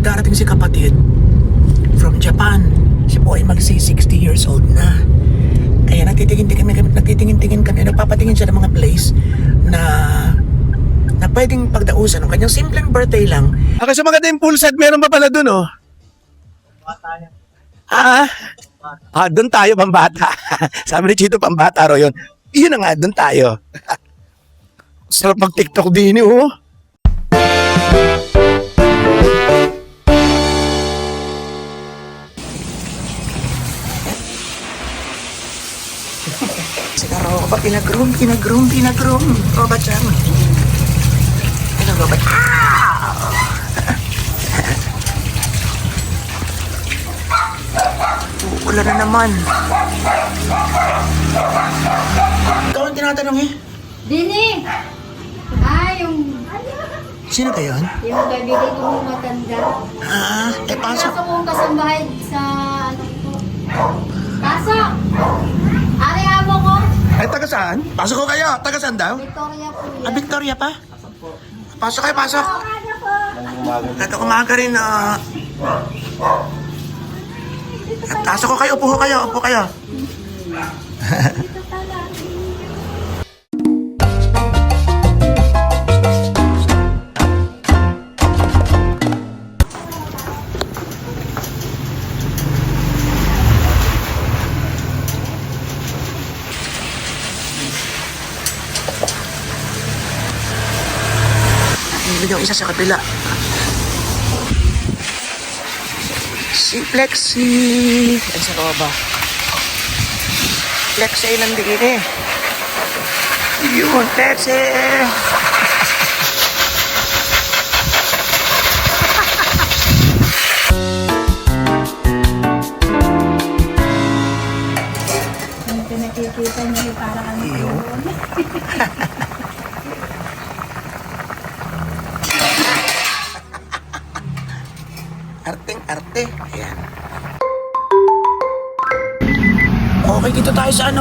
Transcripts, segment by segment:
darating si kapatid from Japan. Siya po ay magsi-60 years old na. Kaya nagtitingin-tingin kami. Nagpapatingin siya ng mga place na pwedeng pagdausan ng kanyang simpleng birthday lang. Okay, so maganda yung poolside. Meron pa pala dun, oh. Doon tayo, pambata. Sabi ni Chito, pambata ro yun. Yun na nga, doon tayo. Sarap mag-TikTok din, oh. Sigaro ko ba pinagroom? O ba dyan? Pinagroom ba? Ulan na naman. Ikaw ang tinatanong eh. Dini! Yung... Sino ka yun? Yung kaibigan ko matanda. Pasok. Pasok kong kasambahay sa... Pasok! Ari amo ko? Ay, taga saan? Pasok ko kayo. Taga saan daw? Victoria po yan. Victoria pa? Pasok kayo, pasok. Ito umaga rin. Pasok ko kayo, upo kayo. Hindi yung isa sa kabila. Si Flexi. Yan sa baba. Flexi ay nandiyan eh. Yun, Flexi. Hindi nakikita niyo para kami yun. Arteng-arte. Ayan. Okay, dito tayo sa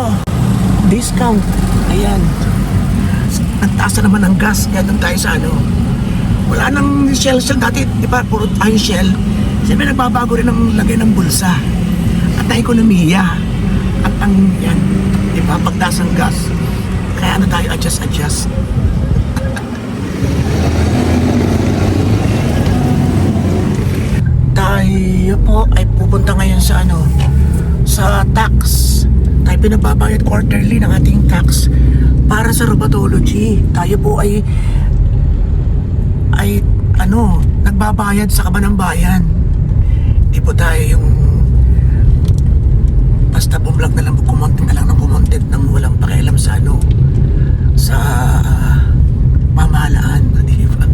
discount. Ayan. Ang taas na naman ng gas. Kaya doon tayo sa wala nang shell dati. Di ba? Puro tayo shell. Siyempre nagbabago rin ang lagay ng bulsa. At ang ekonomiya. At ang yan. Di ba? Pagtaas ng gas. Kaya tayo adjust. Tayo po ay pupunta ngayon sa sa tax. Tayo pinababayad quarterly ng ating tax para sa rheumatology. Tayo po ay nagbabayad sa kaban ng bayan. Di po tayo yung basta bumlag na lang, kumontent na lang ng kumontent nang walang pakialam sa sa pamahalaan. Di ba?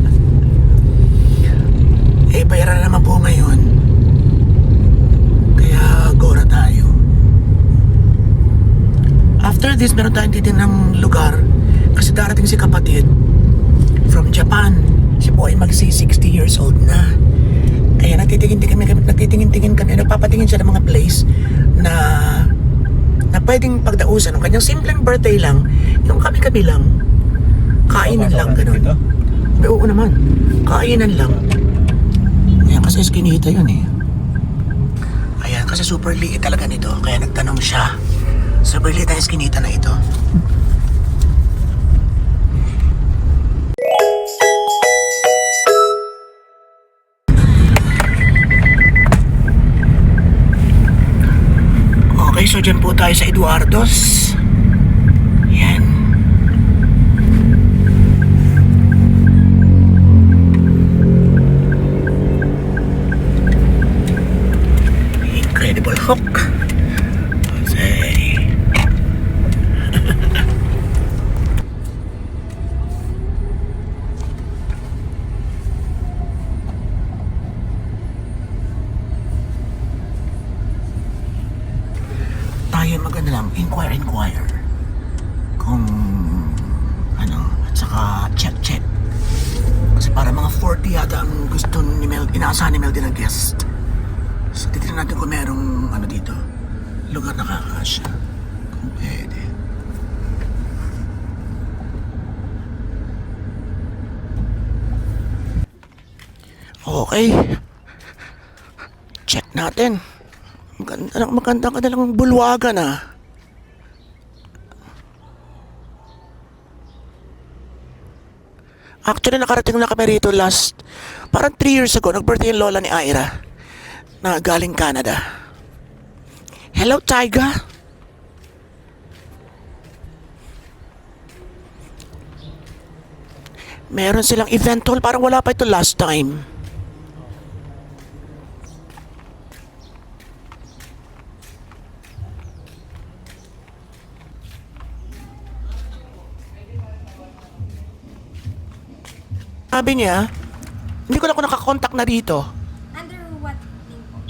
Bayaran na naman po ngayon. Kaya gora tayo. After this, meron tayong titinang lugar kasi darating si kapatid from Japan. Siya po ay magsi-60 years old na. Kaya nagtitingin-tingin kami. Nagpapatingin siya ng mga place na pwedeng pagdausan ng kanyang simpleng birthday lang. Yung kami-kami lang. Kainan lang, ganun. Oo naman. Kainan lang. Ayan, kasi skinita yun eh. Ayan, kasi super liit talaga nito. Kaya nagtanong siya. Super liit ang skinita na ito. Okay, so dyan po tayo sa Eduardo's. Ayan. Incredible hook. Say. Tayo maganda lang, inquire kung at saka check kasi para mga 40 yata ang gusto ni Mel, inaasahan ni Mel din ang guest. So titignan natin kung merong dito lugar na kakasya kung pwede. Okay, natin. Maganda ka nalang bulwagan ah. Actually, nakarating na kami rito parang 3 years ago, nag-birthday yung lola ni Ira na galing Canada. Hello, Tyga. Meron silang event hall, parang wala pa ito last time. Sabi niya, hindi ko na ako nakakontak na dito. Under what name po?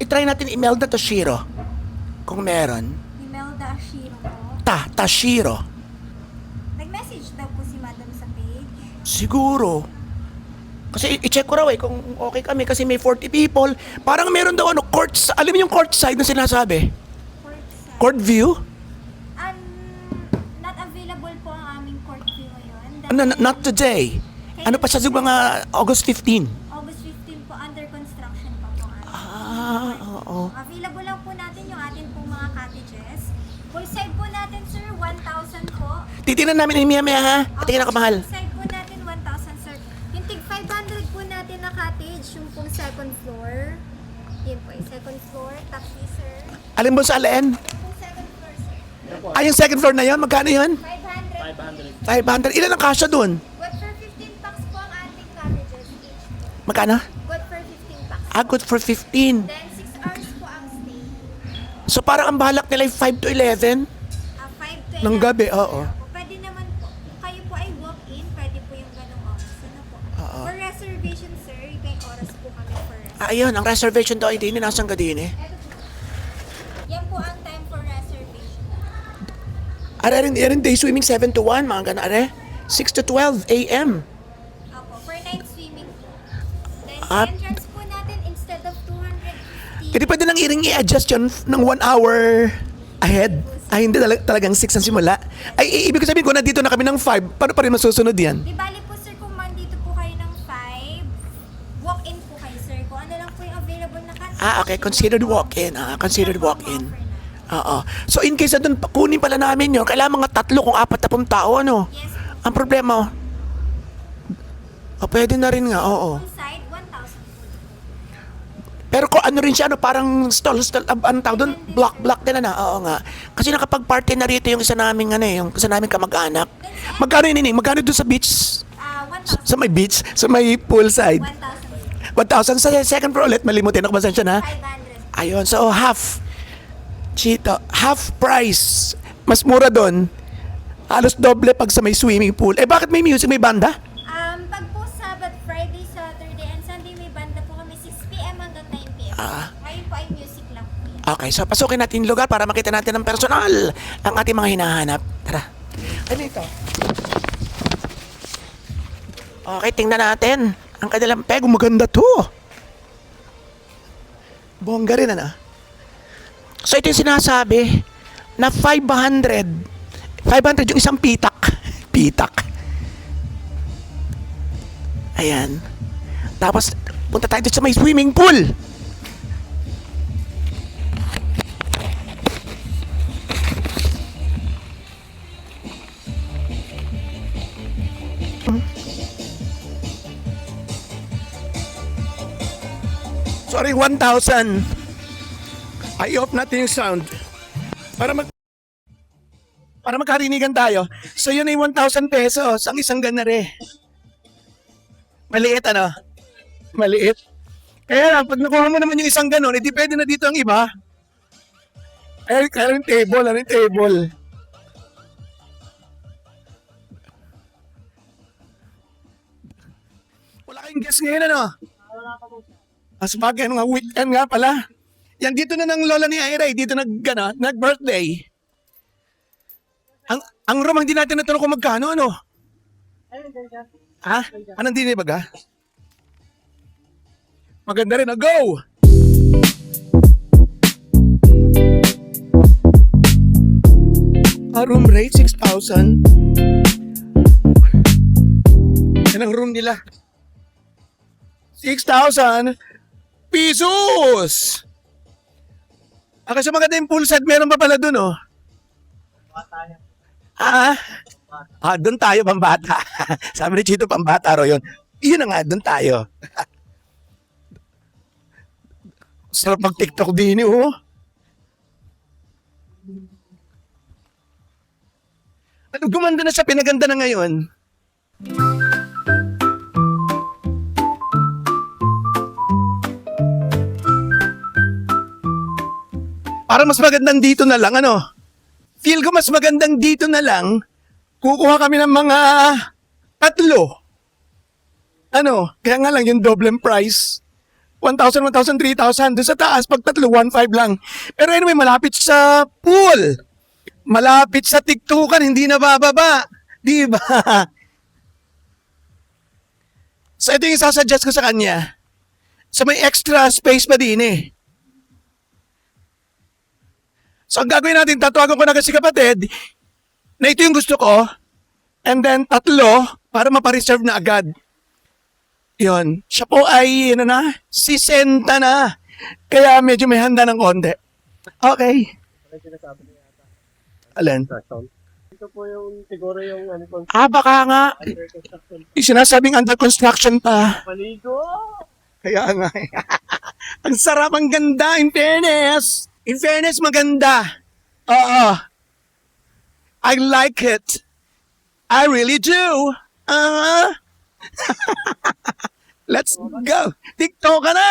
I-try natin Imelda Toshiro. Kung meron. Imelda Ashiro po. Tashiro. Nag-message daw po si Madam sa page. Siguro. Kasi i-check ko raw kung okay kami kasi may 40 people. Parang meron daw courts. Alam mo yung court side na sinasabi? Court side. Court view? Not available po ang aming court view ngayon. Not today. Ano pa siya mga August 15? August 15 po, under construction pa po ang Oo. available lang po natin yung atin pong mga cottages. Full side po natin, sir, 1,000 po. Titingnan namin yung maya ha. Tingnan ka mahal. Full side po natin, 1,000, sir. Yung tig 500 po natin na cottage, yung pong second floor. Yun po, yung second floor. Taxi, sir. Alin mo sa alin? Yung second floor, sir. Yung second floor na yun? Magkano yun? 500. 500. Ilan ang kasya dun? Good for 15 packs po ang ating cottages each po. Magkano? Good for 15 packs. Good for 15. Then 6 hours po ang stay. So parang ang balak nila ay 5 to 11? 5 to 11. Ng gabi, oo. Pwede naman po. Kung kayo po ay walk-in, pwede po yung ganong oras. Ano po? Oo. For reservation, sir, may oras po kami for reservation. Ayun, ang reservation daw ay din, nasaan ka din eh. Eto po. Yan po ang time for reservation. Arin day swimming 7 to 1, mga gana, 6 to 12 a.m. Opo, for night swimming po. Then At- entrance po natin, instead of 250, Hindi pwede nang i-adjust yun ng 1 hour ahead. Ay, hindi talagang 6 ang simula. Ay, ibig sabihin ko, nandito na kami ng 5. Paano pa rin masusunod yan? di bali po, sir, kung mandito po kayo ng 5, walk-in po kayo, sir. Kung ano lang po yung available na cottage. Okay. Considered walk-in. Considered walk-in. Oo. So, in case na doon, kunin pala namin yun, kailangan mga 3 kung 40 tao, ano? Yes. Ang problema, pwede na rin nga, oo. Full side, 1,000 po. Pero kung ano rin siya, parang stall, ano tawag doon? Block din na, oo nga. Kasi nakapag-party na rito yung isa naming, yung isa naming kamag-anak. Magkano yun, Magkano doon sa beach? 1,000. Sa may beach? Sa may poolside? 1,000. 1,000 sa second floor ulit, malimutin ako, pasensya na. 500. Ayun, so half. Chito, half price. Mas mura doon. Halos doble pag sa may swimming pool. Bakit may music, may banda? Pag po Sabbath, Friday, Saturday, and Sunday may banda po kami 6 p.m. hanggang 9 p.m. Ngayon po ay music lang po yan. Okay, so pasukin natin yung lugar para makita natin ng personal ang ating mga hinahanap. Tara. Ano ito? Okay, tingnan natin. Ang kanilang peg, maganda to. Bongga rin, So ito yung sinasabi na 500 yung isang pitak. Pitak. Ayan. Tapos, punta tayo dito sa may swimming pool. Sorry, 1,000. I-off natin yung sound. Para magkarinigan tayo. So yun ay 1,000 pesos ang isang ganare. Maliit, Maliit. Kaya lang, pag nakuha mo naman yung isang ganon, edi pwede na dito ang iba. Ay, kaya rin table. Wala kayong guess ngayon, Sabagay, nga weekend nga pala. Yan, dito na ng lola ni Ira, dito nag-birthday. Ang room, hindi natin natanong kung magkano, Ha? Anong din baga? Maganda rin, go! Room rate, 6,000. Yan ang room nila. 6,000. pesos! Kasi maganda yung pool set, meron pa pala dun, oh. Doon tayo, pambata. Sabi ni Chito, pambata ro yun. Yun na nga, doon tayo. Sarap mag-TikTok din, oh. Ano, gumanda na siya, pinaganda na ngayon. Para mas magandang dito na lang, ano? Feel ko mas magandang dito na lang. Kukuha kami ng mga 3. Ano? Kaya nga lang yung double price. 1,000, 1,000, 3,000. Doon sa taas, pag 3, 1,500 lang. Pero anyway, malapit sa pool. Malapit sa tiktukan, hindi na bababa. Di ba? So ito yung sasuggest ko sa kanya. So may extra space pa din eh. So ang gagawin natin, tatawagan ko na kasi kapatid na ito yung gusto ko. And then 3 para mapareserve na agad. Yun. Siya po ay, 60 na. Kaya medyo may handa ng konti. Okay. Alin? Ito po yung siguro yung Baka nga. under construction. Yung sinasabing under construction pa. Paligo! Kaya nga. Ang sarap, ang ganda, in fairness. In fairness, maganda. Oo. I like it. I really do. Let's go. TikTok ka na.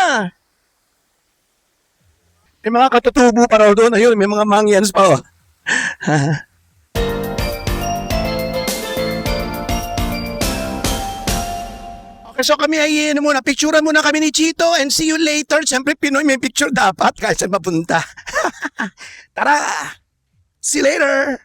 May mga katutubo pa raw doon. Ayun, may mga mangyans pa. Oh. Okay, so kami ay muna. Picturean muna kami ni Chito and see you later. Siyempre, Pinoy may picture dapat kahit saan mapunta. Tara! See you later!